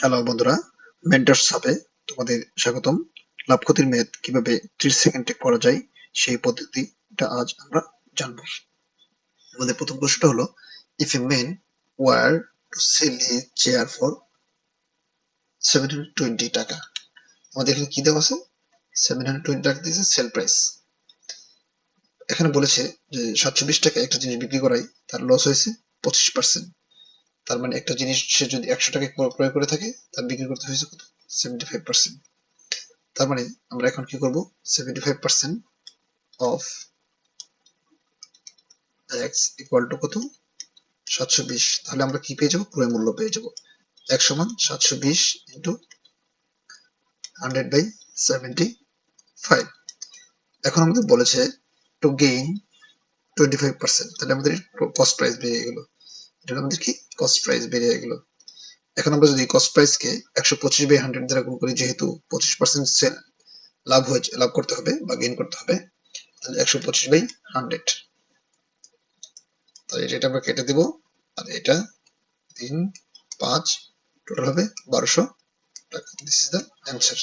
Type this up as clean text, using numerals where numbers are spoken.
Hello বন্ধুরা, mentors হাবে তোমাদের স্বাগতম। লাভ ক্ষতির মেয়াদ কিভাবে 30 সেকেন্ডে করা যায় সেই পদ্ধতিটা আজ আমরা জানবো। আমাদের প্রথম প্রশ্নটা হলো, if a man war to sell his chair for 720 টাকা। আমাদের এখানে কি দেওয়া আছে? 720 টাকা দিয়েছে সেল প্রাইস। এখানে বলেছে যে 720 টাকা একটা জিনিস বিক্রি করায় তার লস হয়েছে 25%। তার মানে একটা জিনিস সে যদি 100 টাকায় ক্রয় করে থাকে, তার বিক্রি করতে হয়েছে কত? 75%। তার মানে আমরা এখন কি করব? 75% অফ এক্স ইকুয়াল টু কত? 720। তাহলে আমরা কি পেয়ে যাবো? ক্রয় মূল্য পেয়ে যাবো। এক সমান 720 ইন্টু 100/75। এখন আমাদের বলেছে টু গেইন 25%। তাহলে আমাদের কস্ট প্রাইস বেড়ে গেল। এটা আমাদের কি? কস্ট প্রাইস বেড়ে গেল। এখন আমরা যদি কস্ট প্রাইসকে 125/100 দ্বারা গুণ করি, যেহেতু 25% সেল লাভ হয়েছে, লাভ করতে হবে বা গেইন করতে হবে, তাহলে 125/100। তাহলে এটা আমরা কেটে দিব, আর এটা 3, 5, টোটাল হবে 1200 টাকা। This is the answer.